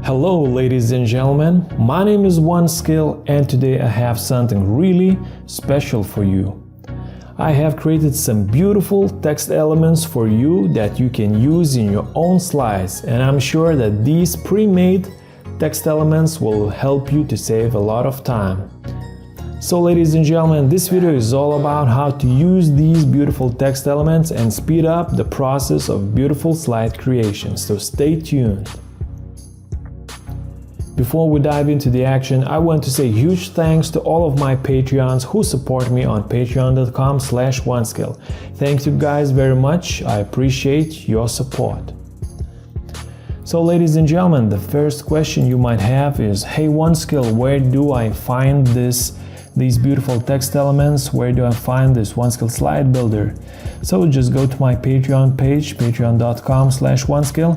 Hello ladies and gentlemen, my name is OneSkill and today I have something really special for you. I have created some beautiful text elements for you that you can use in your own slides, and I'm sure that these pre-made text elements will help you to save a lot of time. So ladies and gentlemen, this video is all about how to use these beautiful text elements and speed up the process of beautiful slide creation, so stay tuned. Before we dive into the action, I want to say huge thanks to all of my Patreons who support me on patreon.com/oneskill. Thank you guys very much, I appreciate your support. So ladies and gentlemen, the first question you might have is, hey OneSkill, where do I find these beautiful text elements? Where do I find this OneSkill slide builder? So just go to my Patreon page, patreon.com/oneskill.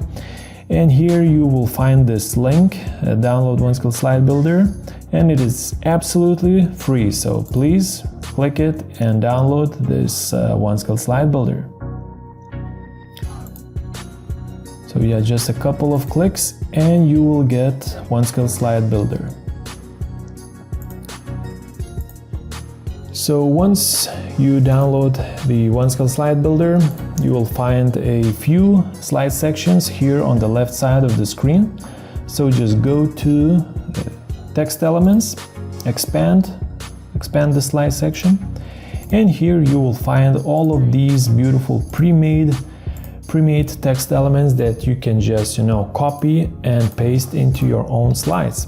And here you will find this link, download OneSkill slide builder, and it is absolutely free. So please click it and download this OneSkill slide builder. So yeah, just a couple of clicks and you will get OneSkill slide builder. So once you download the OneSkill slide builder, you will find a few slide sections here on the left side of the screen. So just go to text elements, expand the slide section, and here you will find all of these beautiful pre-made text elements that you can just copy and paste into your own slides.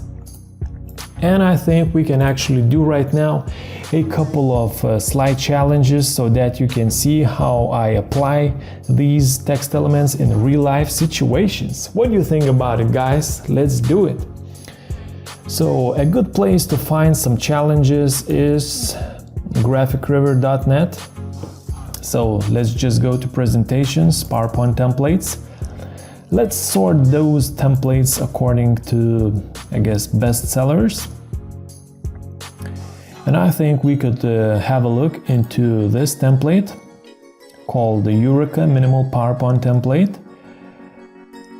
And I think we can actually do right now a couple of slide challenges so that you can see how I apply these text elements in real-life situations. What do you think about it, guys? Let's do it. So a good place to find some challenges is GraphicRiverNet. So let's just go to presentations, PowerPoint templates. Let's sort those templates according to, I guess, best sellers. And I think we could have a look into this template called the EUREKA Minimal PowerPoint Template.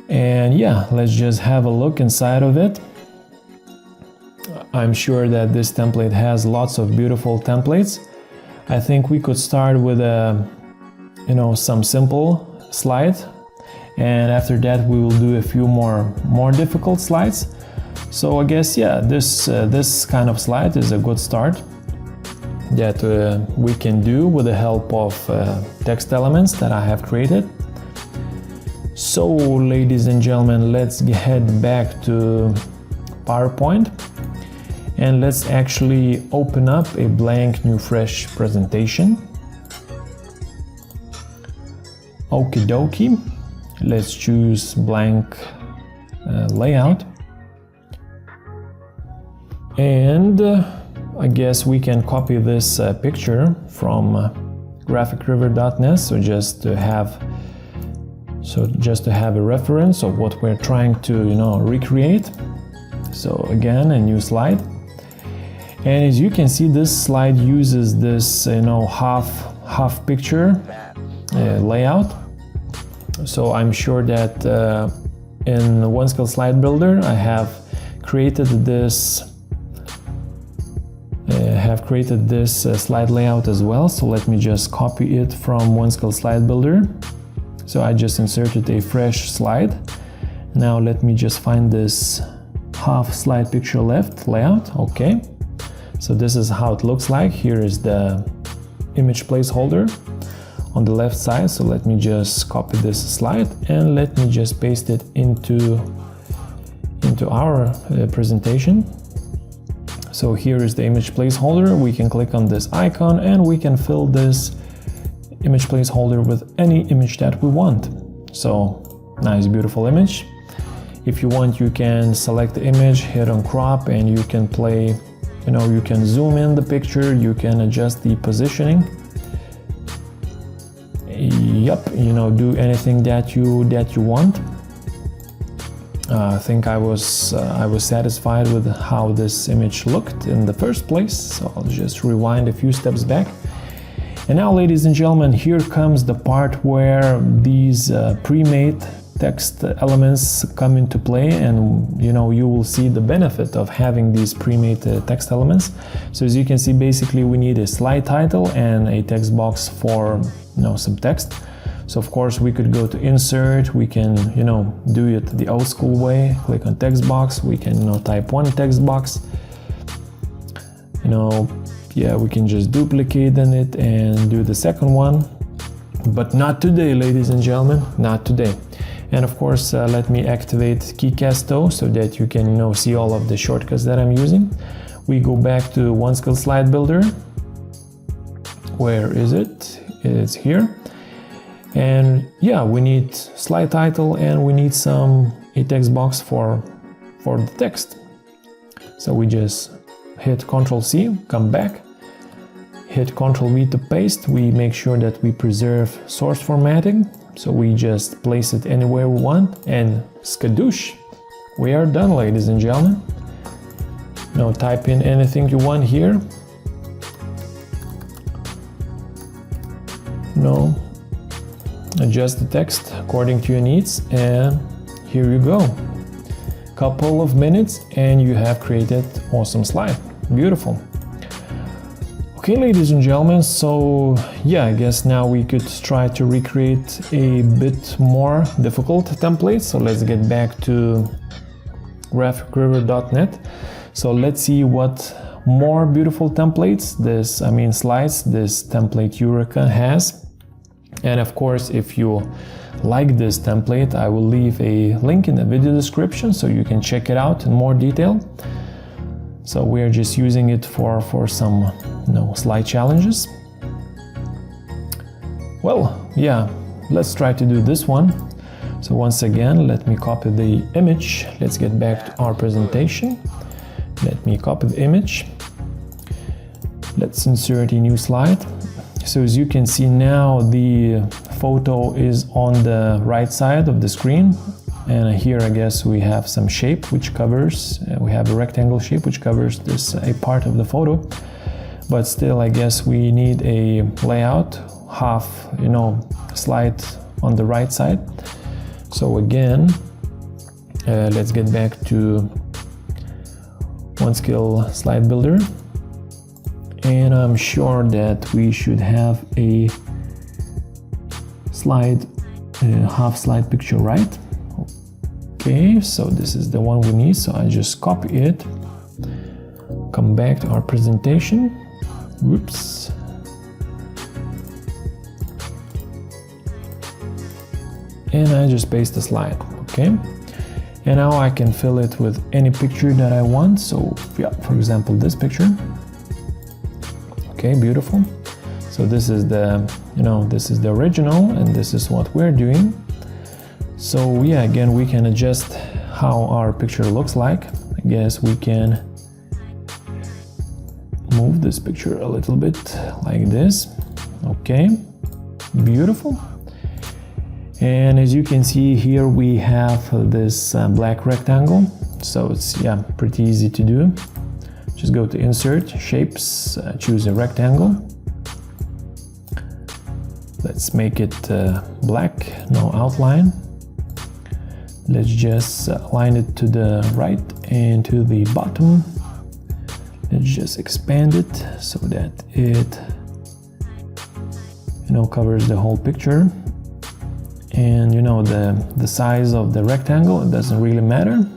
And yeah, let's just have a look inside of it. I'm sure that this template has lots of beautiful templates. I think we could start with some simple slide, and after that we will do a few more difficult slides. So I guess, yeah, this kind of slide is a good start that we can do with the help of text elements that I have created. So ladies and gentlemen, let's head back to PowerPoint and let's actually open up a blank new fresh presentation. Okie dokie, let's choose blank layout. And I guess we can copy this picture from GraphicRiverNet, so just to have a reference of what we're trying to recreate. So again, a new slide, and as you can see, this slide uses this half picture layout. So I'm sure that in OneSkill slide builder I have created this slide layout as well. So let me just copy it from OneSkill slide builder. So I just inserted a fresh slide. Now let me just find this half slide picture left layout. Okay, so this is how it looks like. Here is the image placeholder on the left side. So let me just copy this slide and let me just paste it into our presentation. So here is the image placeholder. We can click on this icon and we can fill this image placeholder with any image that we want. So nice, beautiful image. If you want, you can select the image, hit on crop, and you can play, you can zoom in the picture, you can adjust the positioning. Yep, do anything that you want. I think I was satisfied with how this image looked in the first place, so I'll just rewind a few steps back. And now, ladies and gentlemen, here comes the part where these pre-made text elements come into play, and you will see the benefit of having these pre-made text elements. So as you can see, basically we need a slide title and a text box for some text. So of course we could go to insert, we can do it the old school way, click on text box, we can type one text box, yeah, we can just duplicate in it and do the second one. But not today, ladies and gentlemen, not today. And of course, let me activate KeyCast so that you can see all of the shortcuts that I'm using. We go back to One Skill Slide Builder. Where is it? It's here. And yeah, we need slide title and we need a text box for the text. So we just hit Ctrl+C, come back, hit Ctrl+V to paste. We make sure that we preserve source formatting. So we just place it anywhere we want, and skadoosh, we are done, ladies and gentlemen. Now type in anything you want here. Adjust the text according to your needs, and here you go. Couple of minutes and you have created awesome slide. Beautiful. Okay, ladies and gentlemen, so yeah, I guess now we could try to recreate a bit more difficult template. So let's get back to GraphicRiverNet. So let's see what more beautiful templates, slides, this template EUREKA has. And of course, if you like this template, I will leave a link in the video description so you can check it out in more detail. So we are just using it for some slide challenges. Well, yeah, let's try to do this one. So once again, let me copy the image. Let's get back to our presentation. Let me copy the image. Let's insert a new slide. So as you can see now, the photo is on the right side of the screen. And here, I guess, we have some shape which covers, we have a rectangle shape which covers a part of the photo. But still, I guess we need a layout, half, slide on the right side. So again, let's get back to One Skill Slide Builder. And I'm sure that we should have a slide, half slide picture, right? Okay, so this is the one we need, so I just copy it, come back to our presentation, whoops, and I just paste the slide, okay? And now I can fill it with any picture that I want, so yeah, for example, this picture. Okay, beautiful. So this is this is the original, and this is what we're doing. So yeah, again, we can adjust how our picture looks like. I guess we can move this picture a little bit like this. Okay, beautiful. And as you can see here, we have this black rectangle. So it's, yeah, pretty easy to do. Just go to Insert, Shapes, choose a rectangle. Let's make it black, no outline. Let's just align it to the right and to the bottom. Let's just expand it so that it covers the whole picture. And the size of the rectangle, it doesn't really matter.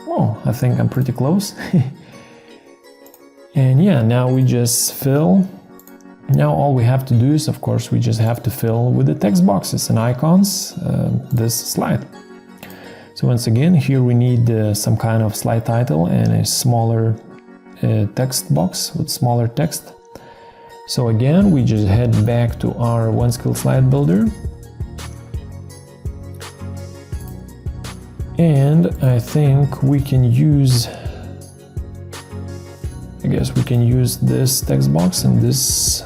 Oh, I think I'm pretty close. And yeah, now we just fill. Now all we have to do is, of course, we just have to fill with the text boxes and icons this slide. So once again, here we need some kind of slide title and a smaller text box with smaller text. So again, we just head back to our One Skill Slide Builder. And I think we can use, I guess we can use this text box and this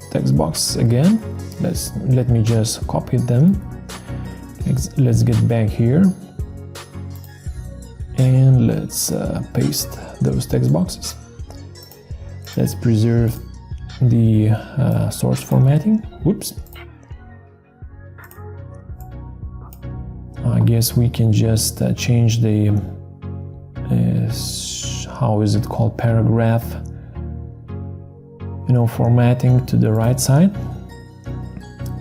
text box again. Let me just copy them. Let's get back here and let's paste those text boxes. Let's preserve the source formatting. Whoops. guess we can just change the how is it called, paragraph, formatting to the right side.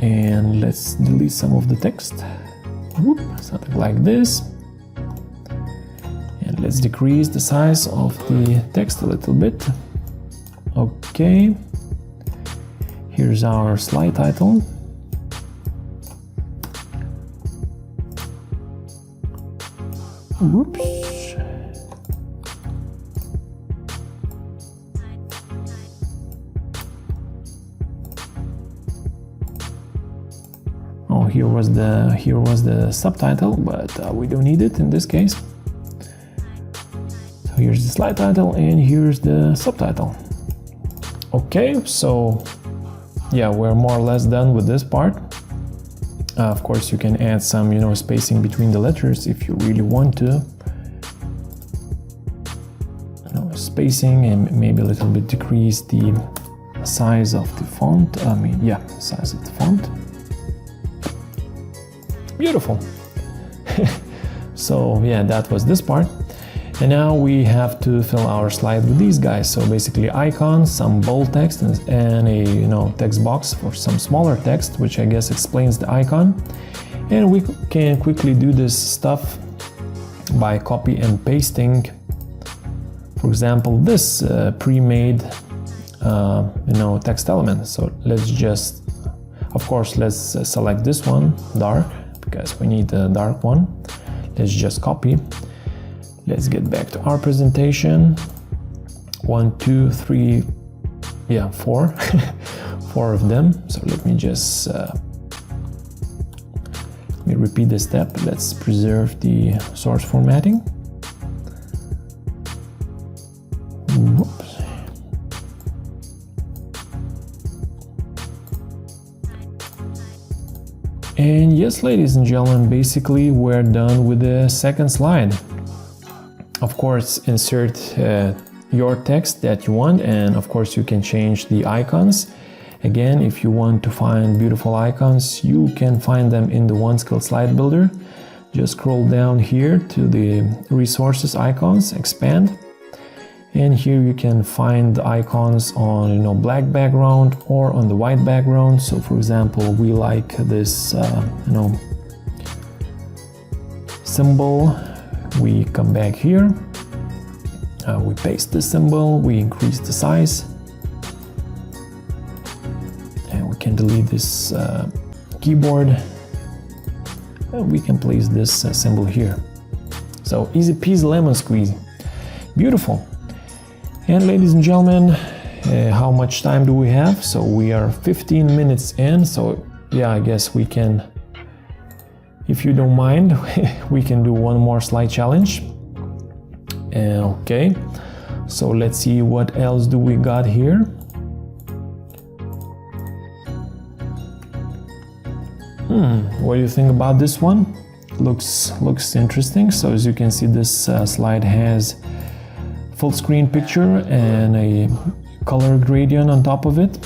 And let's delete some of the text. Whoop, something like this. And let's decrease the size of the text a little bit. Okay. Here's our slide title. Whoops. Oh, here was the subtitle, but we don't need it in this case. So here's the slide title and here's the subtitle. Okay, so yeah, we're more or less done with this part. Of course, you can add some, spacing between the letters if you really want to. Spacing, and maybe a little bit decrease the size of the font. Size of the font. Beautiful. So yeah, that was this part. And now we have to fill our slide with these guys. So basically icons, some bold text, and a text box for some smaller text, which I guess explains the icon. And we can quickly do this stuff by copy and pasting, for example, this pre-made text element. So let's just, of course, let's select this one, dark, because we need a dark one. Let's just copy. Let's get back to our presentation. 1, 2, 3, 4. 4 of them. So let me just repeat this step. Let's preserve the source formatting. Whoops. And yes, ladies and gentlemen, basically we're done with the second slide. Of course, insert your text that you want, and of course you can change the icons. Again, if you want to find beautiful icons, you can find them in the OneSkill slide builder. Just scroll down here to the resources icons, expand, and here you can find the icons on black background or on the white background. So for example, we like this symbol. We come back here, we paste the symbol, we increase the size, and we can delete this keyboard, and we can place this symbol here. So easy peasy lemon squeeze. Beautiful. And ladies and gentlemen, how much time do we have? So we are 15 minutes in, so yeah, I guess we can, if you don't mind, we can do one more slide challenge. Okay, so let's see what else do we got here. What do you think about this one? Looks interesting. So as you can see, this slide has full screen picture and a color gradient on top of it.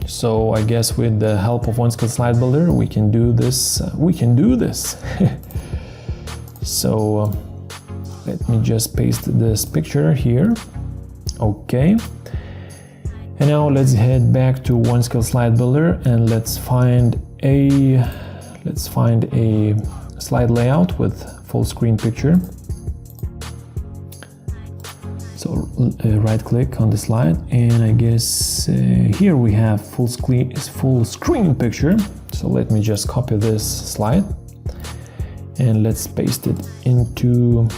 So I guess with the help of OneSkill Slide Builder, we can do this. So let me just paste this picture here. Okay. And now let's head back to OneSkill Slide Builder and let's find a slide layout with full screen picture. So right click on the slide, and I guess here we have full screen picture. So let me just copy this slide and let's paste it into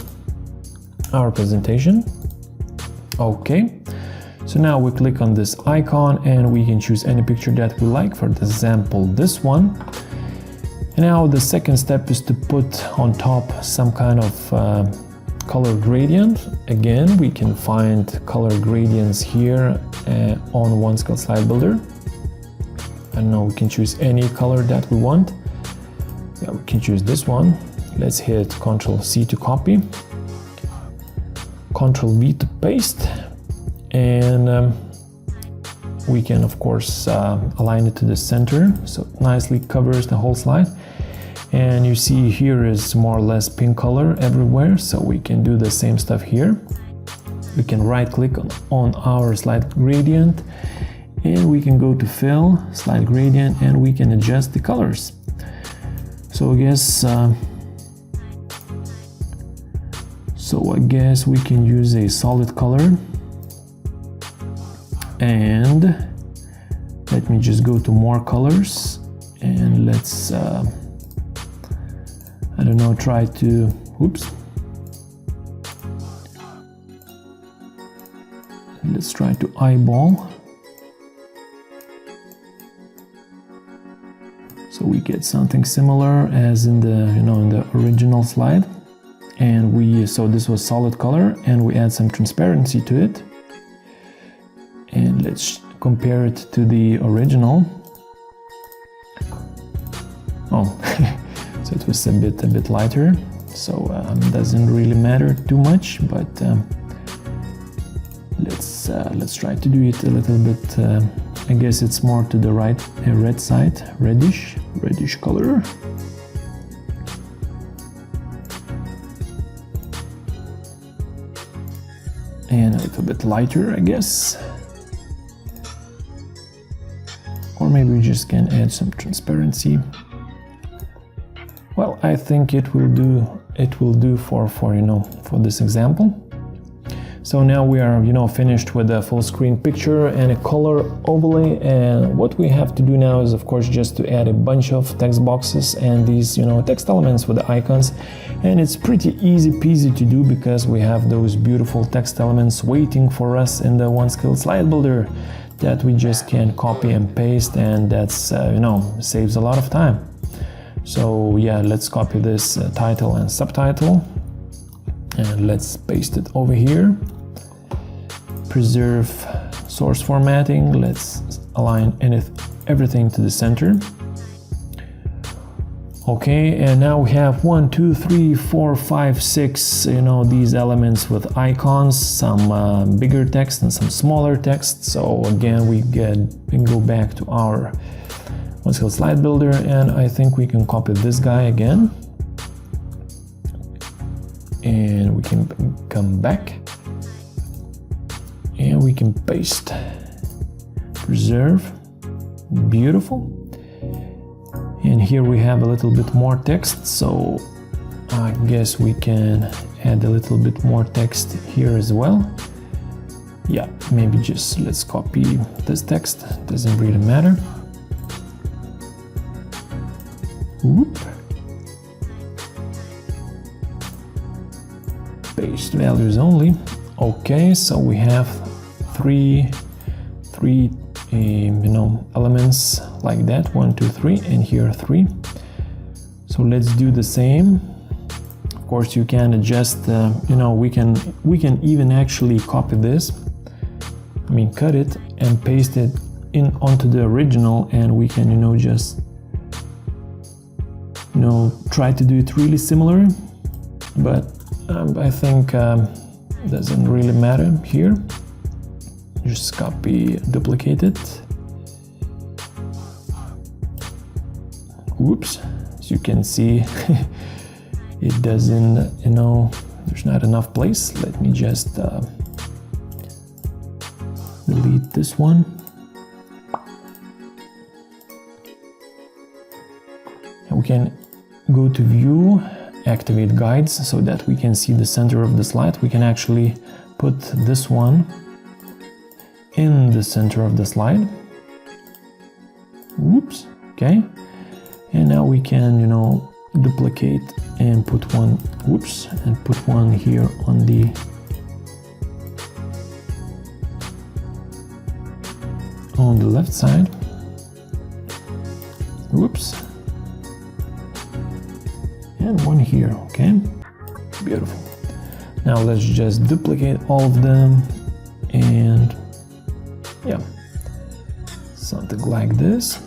our presentation. Okay, so now we click on this icon and we can choose any picture that we like, for example this one. And now the second step is to put on top some kind of color gradient. Again, we can find color gradients here on OneSkill Slide Builder. And now we can choose any color that we want. Yeah, we can choose this one. Let's hit Ctrl C to copy, Ctrl V to paste, and we can of course align it to the center so it nicely covers the whole slide. And you see here is more or less pink color everywhere, so we can do the same stuff here. We can right click on our slide gradient, and we can go to fill, slide gradient, and we can adjust the colors. So I guess we can use a solid color, and let me just go to more colors, and let's I don't know, try to, oops, let's try to eyeball, so we get something similar as in the, in the original slide. And so this was solid color, and we add some transparency to it, and let's compare it to the original. Oh, so it was a bit lighter, so doesn't really matter too much, but let's try to do it a little bit. I guess it's more to the right, red side, reddish color. And a little bit lighter, I guess. Or maybe we just can add some transparency. Well, I think it will do for this example. So now we are finished with a full screen picture and a color overlay, and what we have to do now is of course just to add a bunch of text boxes and these text elements with the icons. And it's pretty easy peasy to do because we have those beautiful text elements waiting for us in the OneSkill slide builder that we just can copy and paste, and that's saves a lot of time. So yeah, let's copy this title and subtitle, and let's paste it over here. Preserve source formatting. Let's align everything to the center. Okay, and now we have 1, 2, 3, 4, 5, 6, these elements with icons, some bigger text and some smaller text. So again, we can go back to our OneSkill slide builder, and I think we can copy this guy again. And we can come back, and we can paste, preserve, beautiful. And here we have a little bit more text, so I guess we can add a little bit more text here as well. Yeah, maybe just let's copy this text, doesn't really matter. Whoop. Paste values only. Okay, so we have three elements like that, 1, 2, 3, and here 3. So let's do the same. Of course, you can adjust. We can even actually copy this. Cut it and paste it onto the original, and we can just try to do it really similar. But I think doesn't really matter here. Just copy, duplicate it. Whoops, as you can see, it doesn't, there's not enough place. Let me just delete this one. And we can go to view, activate guides, so that we can see the center of the slide. We can actually put this one in the center of the slide. Whoops, okay. And now we can, duplicate and put one, whoops, and put one here on the left side. Whoops. And one here, okay. Beautiful. Now let's just duplicate all of them, and yeah, something like this.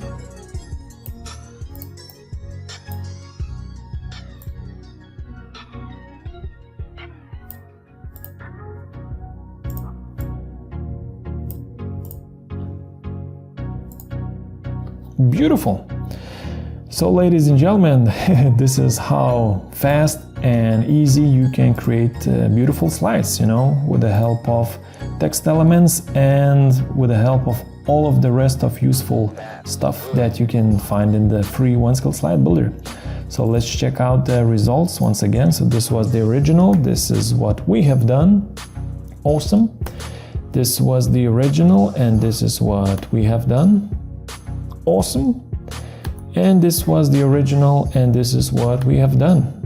Beautiful. So ladies and gentlemen, this is how fast and easy you can create beautiful slides, with the help of text elements and with the help of all of the rest of useful stuff that you can find in the free one-scale slide builder. So let's check out the results once again. So this was the original, this is what we have done. Awesome. This was the original and this is what we have done. Awesome. And this was the original and this is what we have done.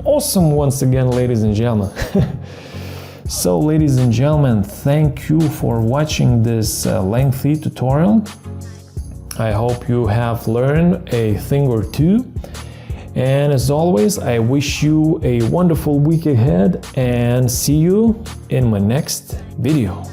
Awesome once again, ladies and gentlemen. So ladies and gentlemen, thank you for watching this lengthy tutorial. I hope you have learned a thing or two. And as always, I wish you a wonderful week ahead and see you in my next video.